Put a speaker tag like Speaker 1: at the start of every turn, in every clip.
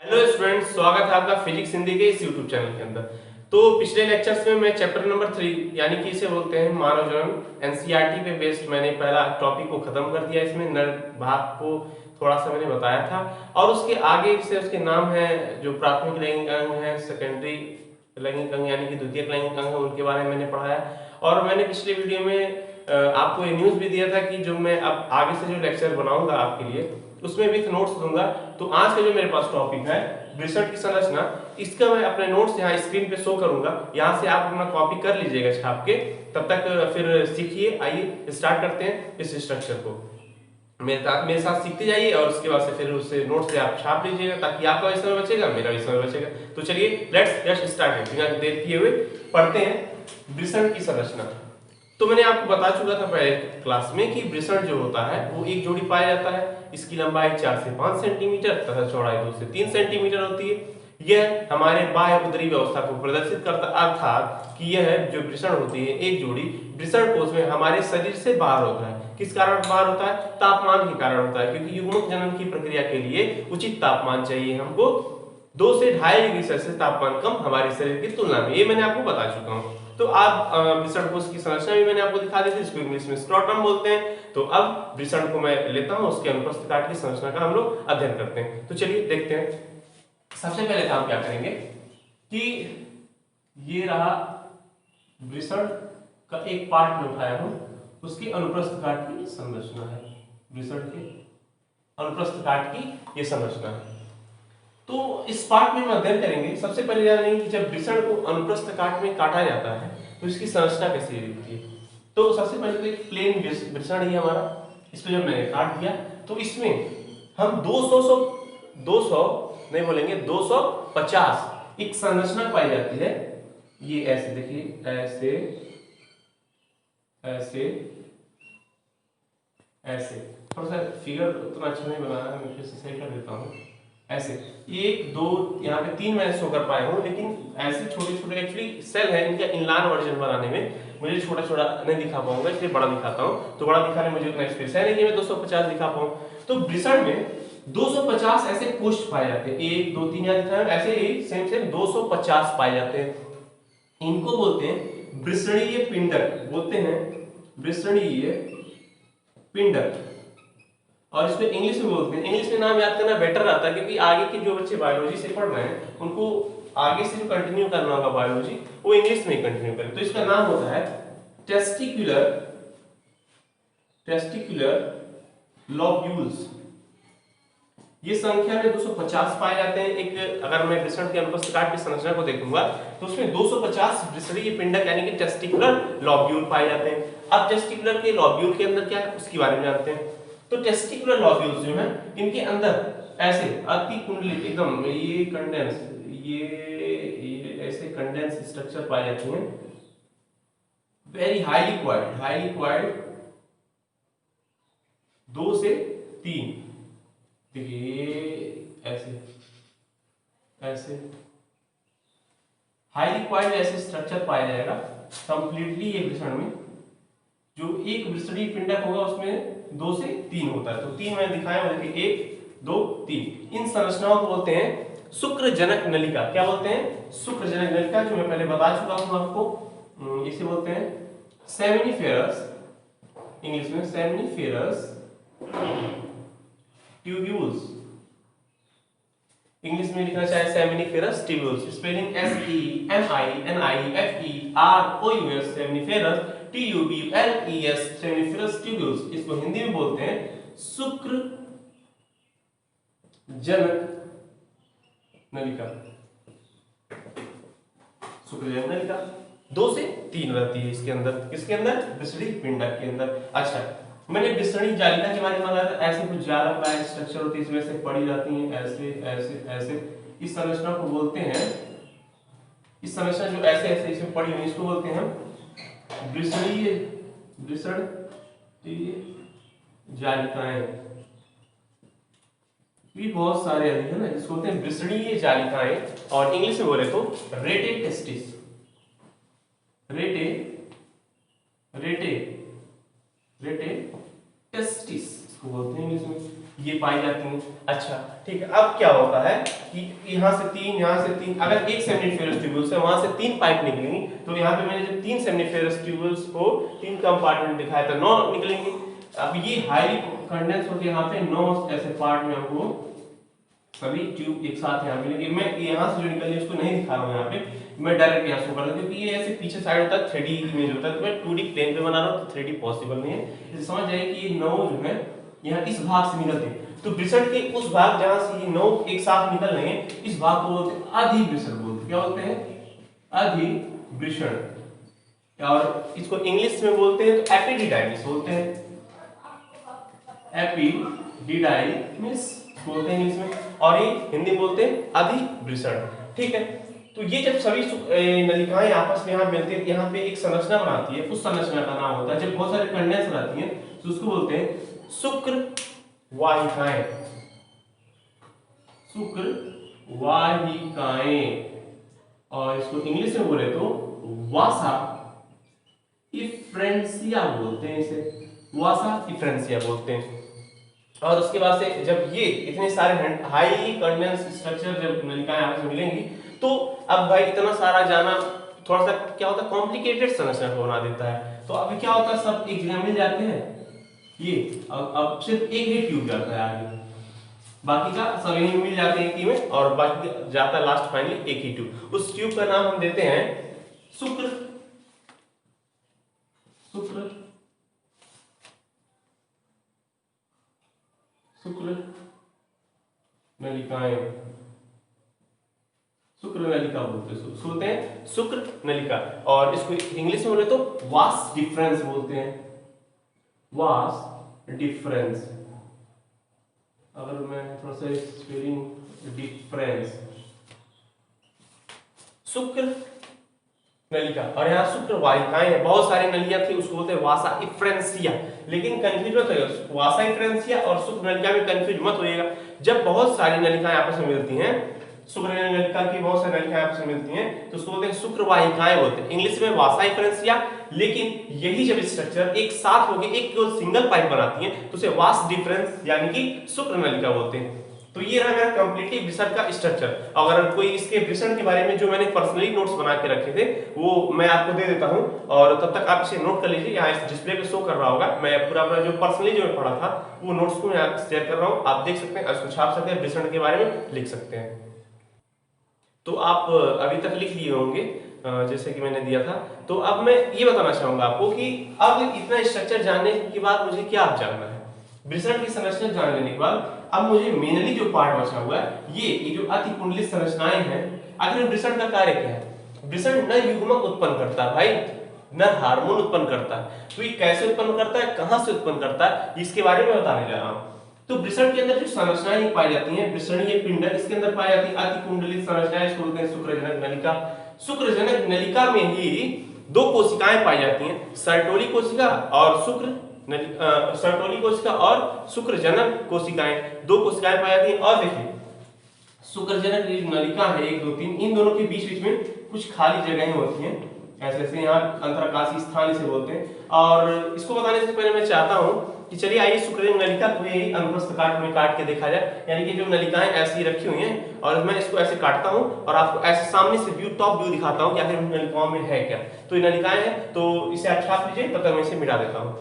Speaker 1: Hello students, स्वागत है आपका फिजिक्स हिंदी के इस यूट्यूब चैनल के अंदर। तो पिछले लेक्चर्स में मैं चैप्टर नंबर 3 यानी कि इसे बोलते हैं मानव जीवन एनसीईआरटी पे बेस्ड मैंने पहला टॉपिक को खत्म कर दिया। इसमें नर भाग को थोड़ा सा मैंने बताया था और उसके आगे से उसके नाम है जो प्राथमिक लैंगिक अंग है, सेकेंडरी लैंगिक अंग यानी कि द्वितीयक लैंगिक अंग है, उनके बारे में मैंने पढ़ाया। और मैंने पिछले वीडियो में आपको ये न्यूज़ भी दिया था कि जो मैं अब आगे से जो लेक्चर बनाऊंगा आपके लिए उसमें विथ नोट्स दूंगा। तो आज का जो मेरे पास टॉपिक है ब्रिसर्ट की संरचना, इसका मैं अपने नोट्स यहाँ स्क्रीन पे शो करूंगा। यहाँ से आप अपना कॉपी कर लीजिएगा छाप के। तब तक फिर सीखिए। आइए स्टार्ट करते हैं इस स्ट्रक्चर को। मेरे साथ सीखते जाइए और उसके बाद से फिर उससे नोट से आप छाप लीजिएगा ताकि आपका भी समय बचेगा, मेरा भी समय बचेगा। तो चलिए लेट्स जस्ट स्टार्ट। बिना देर किए हुए पढ़ते हैं ब्रिसर्ट की संरचना। तो मैंने आपको बता चुका था पहले क्लास में कि ब्रिसर्ट जो होता है वो एक जोड़ी पाया जाता है। इसकी लंबाई 4 से 5 सेंटीमीटर तथा चौड़ाई 2 से 3 सेंटीमीटर होती है। यह हमारे बाह्य उदरी व्यवस्था को प्रदर्शित करता, अर्थात कि यह जो वृषण होती है एक जोड़ी वृषण कोश में हमारे शरीर से बाहर होता है। किस कारण बाहर होता है? तापमान के कारण होता है, क्योंकि युग्मक जनन की प्रक्रिया के लिए उचित तापमान चाहिए हमको। 2 से 2.5 डिग्री सेल्सियस तापमान कम हमारे शरीर की तुलना में, ये मैंने आपको बता चुका हूँ। तो आप वृषण कोश की संरचना भी मैंने आपको दिखा दी थी, इसको इंग्लिश में स्क्रोटम बोलते हैं। तो अब वृषण को मैं लेता हूँ, उसके अनुप्रस्थ काट की संरचना का हम लोग अध्ययन करते हैं। तो चलिए देखते हैं। सबसे पहले काम क्या करेंगे कि ये रहा वृषण का एक पार्ट में उठाया हूं, उसकी अनुप्रस्थ काट की संरचना है। वृषण के अनुप्रस्थ काट की ये संरचना है। तो इस पार्ट में हम अध्ययन करेंगे। सबसे पहले जानेंगे कि जब वृषण को अनुप्रस्थ काट में काटा जाता है तो इसकी संरचना कैसी दिखती है। तो सबसे पहले तो एक प्लेन वृषण ही हमारा, इसको जब मैंने काट दिया तो इसमें हम 200 नहीं बोलेंगे, 250 एक संरचना पाई जाती है। ये ऐसे देखिए, ऐसे ऐसे ऐसे। थोड़ा सा फिगर उतना अच्छा नहीं बनाया है, मैं फिर से सही कर देता हूँ। ऐसे 1 2 यहाँ पे 3 मैंने शो कर पाया हूँ, लेकिन ऐसे छोटे छोटे एक्चुअली सेल है, इनका इनलाइन वर्जन बनाने में मुझे छोटा छोटा नहीं दिखा पाऊंगा, इसलिए बड़ा दिखाता हूँ। तो बड़ा दिखाने में मुझे उतना स्पेस है नहीं कि मैं 250 दिखा पाऊँ। तो वृषण में 250 ऐसे कोष्ठ पाए जाते हैं। 1 2 3 यहाँ दिखाया, ऐसे ही सेम सेम 250 पाए जाते हैं। इनको बोलते हैं वृषणीय पिंडक, बोलते हैं वृषणीय पिंडक। और इसको इंग्लिश में बोलते हैं। इंग्लिश में नाम याद करना बेटर रहता है, क्योंकि आगे के जो बच्चे बायोलॉजी से पढ़ रहे हैं उनको आगे से जो कंटिन्यू करना होगा बायोलॉजी, वो इंग्लिश में कंटिन्यू करें। तो इसका नाम होता है टेस्टिकुलर लोब्यूल्स। ये संख्या में 250 पाए जाते हैं। एक अगर मैं वृषण के अनुप्रस्थ काट की संरचना को देखूंगा तो उसमें 250 वृषणीय पिंडक यानी कि टेस्टिकुलर लोब्यूल पाए जाते हैं। अब टेस्टिकुलर के लोब्यूल के अंदर क्या है उसके बारे में जानते हैं। तो टेस्टिकुलर लोब्यूल्स जो हैं इनके अंदर ऐसे अति कुंडलित एकदम ये कंडेंस, ये ऐसे कंडेंस स्ट्रक्चर पाए जाते हैं। वेरी हाईली क्वाइल्ड 2 से 3, देखिए ऐसे ऐसे हाईली क्वाइल्ड ऐसे स्ट्रक्चर पाया जाएगा कंप्लीटली ये वृषण में। जो एक वृषणीय पिंडक होगा उसमें 2 से 3 होता है। तो 3 मैंने दिखाया, देखिए 1 2 3। इन संरचनाओं को बोलते हैं शुक्रजनक नलिका। क्या बोलते हैं? शुक्रजनक नलिका, जो मैं पहले बता चुका हूं आपको। इसे बोलते हैं सेमिनिफेरस, इंग्लिश में सेमिनिफेरस ट्यूब्यूल्स। इंग्लिश में लिखना चाहे seminiferous tubules, spelling SEMINIFEROUS seminiferous TUBULES seminiferous tubules. इसको हिंदी में बोलते हैं शुक्र जनक नलिका। शुक्रजनक नलिका 2 से 3 रहती है इसके अंदर। किसके अंदर? वृषणीय पिंडक के अंदर। अच्छा, मैंने वृषणीय जालिका के बारे में बताया था। ऐसे कुछ जालक लाइक स्ट्रक्चर होती है, इसमें से पड़ी जाती हैं ऐसे ऐसे ऐसे। इस संरचना को बोलते हैं, इस संरचना जो ऐसे ऐसे इसमें पड़ी हुई इसको बोलते हैं वृषणीय जालिकाएं। भी बहुत सारे है ना, इसको बोलते हैं वृषणीय जालिकाएं। और इंग्लिश में बोले तो रेटे टेस्टिस, रेटे रेटे रेटे टेस्टिस इसको बोलते हैं इंग्लिश में। ये पाई जाती हैं। अच्छा ठीक है, अब क्या होता है कि यहाँ से 3, यहाँ से 3, अगर एक सेमनीफेरस ट्यूब्यूल्स है वहां से 3 पाइप निकलेंगी, तो यहाँ पे मैंने जब 3 सेमनीफेरस ट्यूब्यूल्स को 3 कंपार्टमेंट दिखाया था, 9 निकलेंगे। अब ये हाईली कंडेंस होकर यहाँ पे 9 ऐसे पार्ट में हमको सभी ट्यूब एक साथ यहाँ मिलेंगे। मैं यहाँ से जो निकल रही है उसको नहीं दिखा रहा हूँ यहाँ पे, मैं डायरेक्ट यहाँ शो कर रहा हूँ, क्योंकि ये ऐसे पीछे साइड होता है 3D इमेज होता है, तो मैं 2D प्लेन पे बना रहा हूँ, तो 3D पॉसिबल नहीं है। इसे समझ जाइए कि ये 9 जो है यहाँ इस भाग से निकलते हैं, तो ब्रिसट के उस भाग जहां से ये 9 एक साथ निकल रहे हैं, इस भाग को बोलते हैं अधिब्रिसट बोलते हैं। क्या बोलते हैं? अधिब्रिसट। और इसको इंग्लिश में बोलते हैं तो एपिडिडाइमिस बोलते हैं, एपिडिडाइमिस बोलते हैं इंग्लिश में, और ये हिंदी में बोलते हैं अधिब्रिसट। ठीक है, तो ये जब सभी नलिकाएं आपस में यहाँ मिलती है, यहाँ पे एक संरचना बनाती है, उस संरचना का नाम होता है, जब बहुत सारे कंडेंस रहती हैं तो उसको बोलते हैं शुक्र वाहिकाएं, शुक्र वाहिकाएं, और इसको इंग्लिश में बोले तो वासा इफ्रेंसिया बोलते हैं, इसे वासा इफ्रेंसिया बोलते हैं। और उसके बाद से जब ये इतने सारे हाईली कंडेंस स्ट्रक्चर जब नलिकाएं आपस में मिलेंगी, तो अब भाई इतना सारा जाना थोड़ा सा क्या होता है, कॉम्प्लिकेटेड संरचना को बना देता है। तो अभी क्या होता है, सब एक जगह मिल जाते हैं, ये अब सिर्फ एक ही ट्यूब जाता है आगे, बाकी का सब यहीं मिल जाते हैं एक में, और बाकी जाता है लास्ट फाइनली एक ही ट्यूब। उस ट्यूब का नाम हम देते हैं शुक्र, शुक्र शुक्र नलिकाएं, शुक्र नलिका बोलते हैं शुक्र नलिका, और इसको इंग्लिश में बोले तो वास डिफरेंस बोलते हैं, वास डिफरेंस। अगर मैं थोड़ा सा स्पेलिंग डिफरेंस, शुक्र नलिका, और यहाँ शुक्र वाहिकाएं हैं, बहुत सारी नलियां थी, उसको बोलते हैं वासा इफ्रेंसिया। लेकिन कंफ्यूज मत होइएगा, वासा इफ्रेंसिया और शुक्र नलिका में कंफ्यूज मत होइएगा। जब बहुत सारी नलिकाएं आपस में मिलती हैं, शुक्र नलिका की बहुत सारी नलिकाएं आपस में मिलती हैं, तो उसको बोलते हैं शुक्र वाहिकाएं बोलते हैं, इंग्लिश में वासा इफ्रेंसिया। लेकिन यही जब स्ट्रक्चर एक साथ होकर एक सिंगल पाइप बनाती है, तो उसे वास डिफरेंस यानी कि शुक्र नलिका बोलते हैं। तो ये रहा मेरा कंप्लीटली ब्रिसट का स्ट्रक्चर। अगर कोई इसके ब्रिसट के बारे में जो मैंने पर्सनली नोट्स बना के रखे थे वो मैं आपको दे देता हूं, और तब तक आप इसे नोट कर लीजिए, यहाँ इस डिस्प्ले पे शो कर रहा होगा। मैं पूरा अपना जो पर्सनली जो मैं पढ़ा था वो नोट्स को मैं शेयर कर रहा हूँ, आप देख सकते हैं, उसको छाप सकते हैं, ब्रिसट के बारे में लिख सकते हैं। तो आप अभी तक लिख लिए होंगे जैसे कि मैंने दिया था। तो अब मैं ये बताना चाहूंगा आपको कि अब इतना स्ट्रक्चर जानने के बाद मुझे क्या अब जानना है, ब्रिसट की संरचना जान लेने के बाद अब मुझे मेनली जो पार्ट बचा हुआ है ये जो अतिकुंडलित संरचनाएं हैं। आखिर ब्रिसट का कार्य क्या है? ब्रिसट नर युग्मक उत्पन्न करता है भाई, नर हार्मोन उत्पन्न करता है। तो ये कैसे उत्पन्न करता है, कहां से उत्पन्न करता है, इसके बारे में बताने जा रहा हूं। तो ब्रिसट के अंदर जो संरचनाएं पाई जाती हैं, ब्रिसणीय पिंड इसके अंदर पाई जाती है अतिकुंडलित संरचनाएं, इसको बोलते हैं शुक्रजनक नलिका। शुक्रजनक नलिका में ही दो कोशिकाएं पाई जाती हैं, सर्टोली कोशिका और सर्टोली कोशिका और शुक्रजनक कोशिकाएं, दो कोशिकाएं पाई जाती हैं। और देखिए शुक्रजनक नलिका है 1 2 3, इन दोनों के बीच बीच में कुछ खाली जगहें होती हैं, ऐसे ऐसे, यहाँ अंतराकाशी स्थान इसे बोलते हैं। और इसको बताने से पहले मैं चाहता हूं कि चलिए आइए शुक्रजनक नलिका को यही अनुप्रस्थ काट में काट के देखा जाए, यानी कि जो नलिकाएं ऐसी रखी हुई हैं और मैं इसको ऐसे काटता हूं और आपको ऐसे सामने से व्यू, टॉप व्यू दिखाता हूं कि आखिर नलिकाओं में है क्या। तो ये नलिकाएं हैं, तो इसे आप छाप लीजिए, तब तक मैं इसे मिटा देता हूं।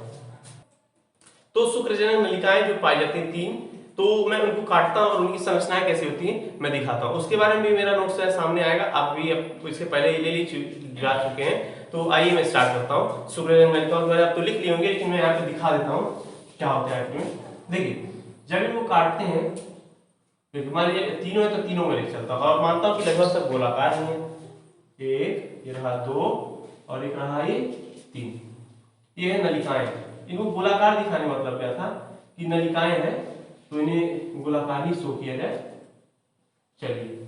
Speaker 1: तो शुक्रजनक नलिकाएं जो पाई जाती हैं 3, तो मैं उनको काटता हूं और उनकी संरचनाएं कैसी होती हैं मैं दिखाता हूं। उसके बारे में भी मेरा नोट्स है सामने आएगा, आप भी अब इसके पहले ही ले जा चुके हैं। तो आइए मैं स्टार्ट करता हूं। शुक्रजनक नलिकाओं के बारे में आप तो लिख लिए होंगे, लेकिन मैं यहाँ पे दिखा देता हूं क्या होता है इसमें। देखिए जब इनको काटते हैं, मान लीजिए तीनों है तो तीनों में लिख चलता हूं, और मानता हूं कि लगभग सब गोलाकार ही है, 1 ये रहा 2 और एक रहा ये 3, ये है नलिकाएं। इनको गोलाकार दिखाने मतलब क्या था कि नलिकाएं हैं तो इन्हें गोलाकार ही शो किया जाए। चलिए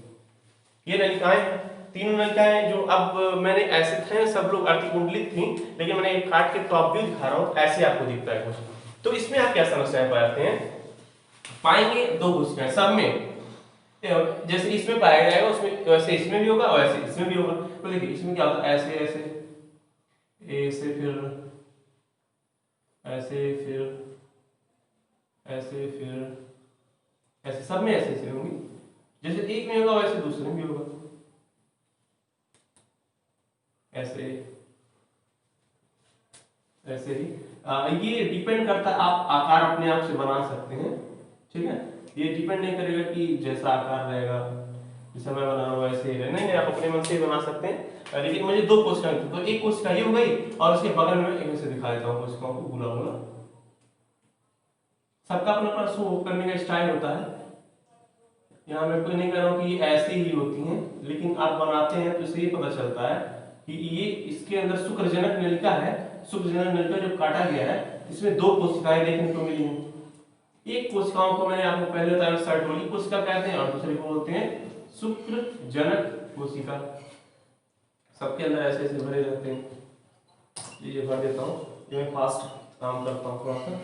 Speaker 1: ये नलिकाएं, तीनों नलिकाएं जो अब मैंने ऐसे थे, सब लोग अतिकुंडलित थी, लेकिन मैंने एक काट के टॉप व्यू दिखा रहा हूं, ऐसे आपको दिखता है कुछ। तो इसमें आप क्या समस्याएं पाते हैं, पाएंगे 2 कोशिकाएं सब में, जैसे इसमें पाया जाएगा उसमें वैसे इसमें भी होगा और ऐसे इसमें भी होगा। तो देखिए इसमें क्या होता है, ऐसे ऐसे ऐसे फिर ऐसे फिर ऐसे फिर ऐसे सब में ऐसे ऐसे होंगी, जैसे एक में होगा वैसे दूसरे में भी होगा, ऐसे ऐसे ही। ये डिपेंड करता है, आप आकार अपने आप से बना सकते हैं, ठीक है। ये डिपेंड नहीं करेगा कि जैसा आकार रहेगा जैसा मैं बना रहा हूँ वैसे ही रहेगा, नहीं नहीं, आप अपने मन से ही बना सकते हैं। लेकिन मुझे दो कोशिका, तो एक कोशिका ये हो गई और उसके बगल में एक से दिखा देता हूँ कोशिकाओं को बुला बुला। सबका अपना अपना शो करने का स्टाइल होता है। यहाँ मैं कोई नहीं कह रहा हूँ कि ऐसी ही होती हैं, लेकिन आप बनाते हैं तो इससे ये पता चलता है कि ये इसके अंदर शुक्रजनक नलिका है। शुक्रजनक नलिका जो काटा गया है इसमें दो कोशिकाएं देखने को मिली हैं। एक कोशिकाओं को मैंने आपको पहले बताया सर्टोली कोशिका कहते हैं और दूसरे को बोलते हैं शुक्रजनक कोशिका। सबके अंदर ऐसे ऐसे भरे रहते हैं। ये भर देता हूँ, ये मैं फास्ट काम करता हूँ थोड़ा सा।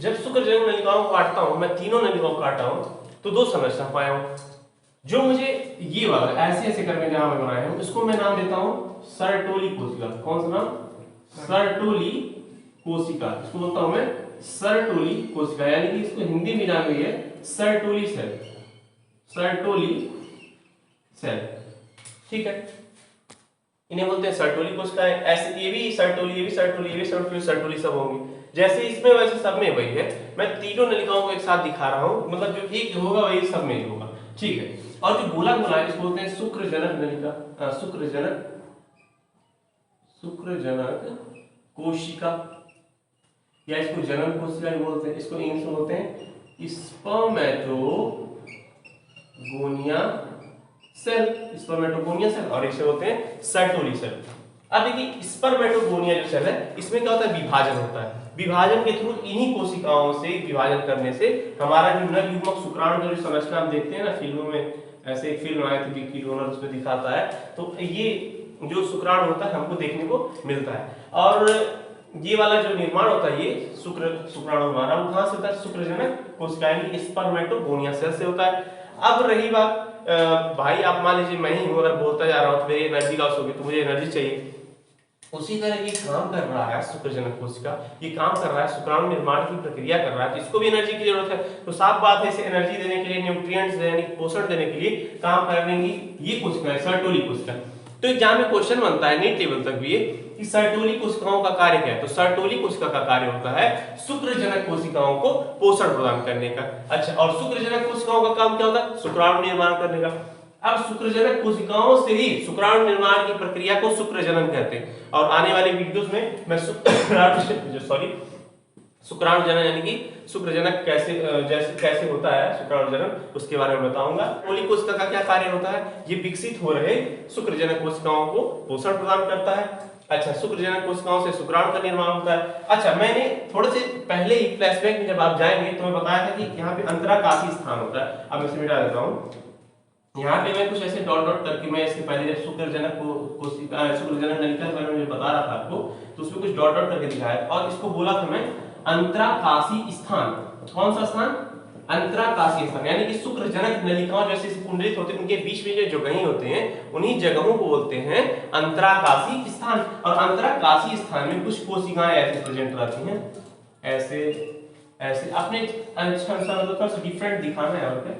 Speaker 1: जब शुक्रजनक नलिकाओं को काटता हूं, मैं तीनों नलिकाओं को काटा हूं, तो दो समस्या पाया हूं। जो मुझे ये वाला ऐसे ऐसे करके जहां मैं बनाया हूं, इसको मैं नाम देता हूं सर्टोली कोशिका। कौन सा नाम? सर्टोली कोशिका। इसको बोलता हूं मैं सर्टोली कोशिका, यानी कि इसको हिंदी में जान गई है सर्टोली सेल। सर्टोली सेल, ठीक है। इन्हें बोलते हैं सर्टोली कोशिकाएं। ऐसे ये भी सर्टोली, ये भी सर्टोली, ये भी सर्टोली, सर्टोली सब होंगी। जैसे इसमें वैसे सब में वही है। मैं तीनों नलिकाओं को एक साथ दिखा रहा हूं, मतलब जो एक होगा वही सब में होगा, ठीक है। और जो गोला गोला है इसको बोलते हैं शुक्रजनक नलिका, शुक्रजनक कोशिका, या इसको जनन कोशिका भी बोलते हैं। इसको इंग्लिश में बोलते हैं स्पर्मेटोगोनिया सेल, स्पर्मेटोगोनिया सेल, और इसे बोलते हैं सर्टोली सेल। अब देखिए स्पर्मेटोगोनिया जो सेल है इसमें क्या होता है? विभाजन होता है। विभाजन के थ्रू इन्हीं कोशिकाओं से विभाजन करने से हमारा जो नर युग्मक शुक्राणु जो संरचना हम देखते हैं ना फिल्मों में, ऐसे एक फिल्म आई थी विक्की डोनर, उसमें दिखाता है, तो ये जो शुक्राणु होता है हमको देखने को मिलता है। और ये वाला जो निर्माण होता है ये शुक्राणु हमारा, वो कहां से होता है? शुक्रजनक कोशिकाएं की स्पर्मेटोगोनिया सेल से होता है। अब रही बात भाई, आप मान लीजिए मैं ही हूं, अगर बोलता जा रहा हूं तो मेरी एनर्जी लॉस होगी, तो मुझे एनर्जी चाहिए। उसी तरह ये काम कर रहा है शुक्रजनक कोशिका, ये काम कर रहा है शुक्राणु निर्माण की प्रक्रिया कर रहा है, तो इसको भी एनर्जी की जरूरत है। तो साफ बात है, इसे एनर्जी देने के लिए, न्यूट्रिएंट्स यानी पोषण देने के लिए काम कर रही ये कोशिका है सर्टोली कोशिका। तो एग्जाम में क्वेश्चन बनता है नीट लेवल तक भी कि सर्टोली कोशिकाओं का कार्य क्या है? तो सर्टोली कोशिका का कार्य होता है शुक्रजनक कोशिकाओं को पोषण प्रदान करने का। अच्छा, और शुक्रजनक कोशिकाओं का काम क्या होता है? शुक्राणु निर्माण करने का। अब शुक्रजनक कोशिकाओं से ही शुक्राणु निर्माण की प्रक्रिया को शुक्रजनन कहते हैं। और आने वाले वीडियोस में मैं शुक्राणु जनन यानी कि शुक्रजनक कैसे होता है शुक्राणु जनन, उसके बारे में बताऊंगा। सर्टोली कोशिका का क्या कार्य होता है? ये विकसित हो रहे शुक्रजनक कोशिकाओं को पोषण प्रदान करता है। अच्छा, शुक्रजनक कोशिकाओं से शुक्राणु का निर्माण होता है। अच्छा, मैंने थोड़े से पहले ही फ्लैशबैक में जब आप जाएंगे तो मैं बताया था कि यहाँ पे अंतराकाशी स्थान होता है। अब मैं इसे मिटा देता हूँ। यहाँ पे मैं कुछ ऐसे डॉट डॉट करके, मैं इसके पहले जब शुक्रजनक कोशिका शुक्रजनक नलिका के बारे में बता रहा था आपको, तो उसमें कुछ डॉट डॉट करके दिखाया और इसको बोला था मैं अंतराकाशी स्थान। कौन सा स्थान? अंतराकाशी स्थान, यानी कि शुक्रजनक नलिकाओं जैसे कुंडलित होते हैं उनके बीच में जो जगहें होते हैं उन्हीं जगहों को बोलते हैं अंतराकाशी स्थान। और अंतराकाशी स्थान में कुछ कोशिकाएं ऐसे प्रेजेंट रहती हैं, ऐसे ऐसे अपने अच्छा डिफरेंट दिखाना है। और क्या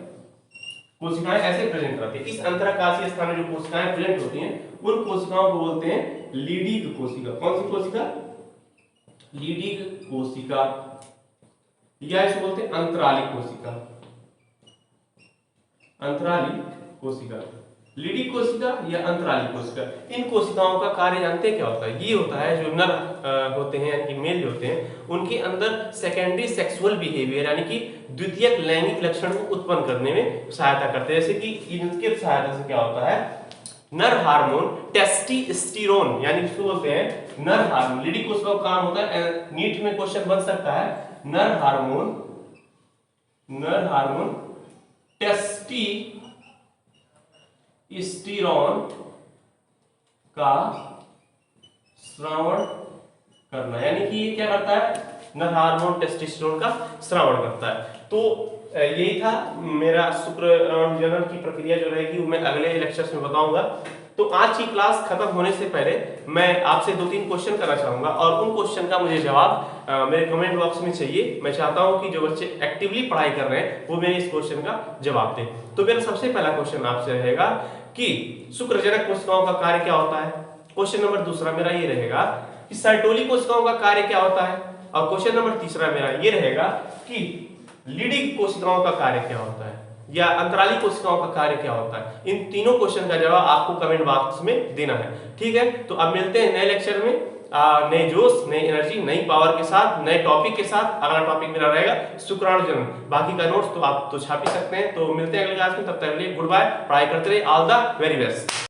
Speaker 1: कोशिकाएं ऐसे प्रेजेंट रहती है। इस अंतराकाशीय स्थान में जो कोशिकाएं प्रेजेंट होती हैं उन कोशिकाओं को बोलते हैं लीडिक कोशिका। कौन सी कोशिका? लीडिक कोशिका, या इसे बोलते हैं अंतरालिक कोशिका। अंतरालिक कोशिका, लीडिक कोशिका या अंतरालिक कोशिका। इन कोशिकाओं का कार्य जानते हैं क्या होता है? ये होता है जो नर होते हैं यानी कि मेल होते हैं उनके अंदर सेकेंडरी सेक्सुअल बिहेवियर यानी कि द्वितीयक लैंगिक लक्षण को उत्पन्न करने में सहायता करते हैं। जैसे कि इनके सहायता से क्या होता है? नर हार्मोन टेस्टोस्टेरोन, यानी इसको बोलते हैं नर हार्मोन। लीडिक कोशिका का काम होता है, नीट में क्वेश्चन बन सकता है, नर हार्मोन टेस्टोस्टेरोन का श्रवण करना, यानी कि ये क्या करता है, नर हार्मोन टेस्टोस्टेरोन का श्रवण करता है। तो यही था मेरा शुक्राणुजनन की प्रक्रिया जो रहेगी वो मैं अगले लेक्चर्स में बताऊंगा। तो आज की क्लास खत्म होने से पहले मैं आपसे 2-3 क्वेश्चन करना चाहूंगा और उन क्वेश्चन का मुझे जवाब मेरे कमेंट बॉक्स में चाहिए। मैं चाहता हूं कि जो बच्चे एक्टिवली पढ़ाई कर रहे हैं वो मेरे इस क्वेश्चन का जवाब दें। तो मेरा सबसे पहला क्वेश्चन आपसे रहेगा कि शुक्रजनक कोशिकाओं का कार्य क्या होता है। क्वेश्चन नंबर दूसरा मेरा ये रहेगा कि सर्टोली कोशिकाओं का कार्य क्या होता है। और क्वेश्चन नंबर तीसरा मेरा ये रहेगा कि लीडिंग कोशिकाओं का कार्य क्या होता है या अंतराली कोशिकाओं का कार्य क्या होता है। इन तीनों क्वेश्चन का जवाब आपको कमेंट बॉक्स में देना है, ठीक है। तो अब मिलते हैं नए लेक्चर में नए जोश, नई एनर्जी, नई पावर के साथ, नए टॉपिक के साथ। अगला टॉपिक मेरा रहेगा शुक्राणुजनन। बाकी का नोट्स तो आप तो छाप ही सकते हैं। तो मिलते हैं अगले क्लास में, तब तक के लिए गुड बाय। पढ़ाई करते रहिए। All the very best.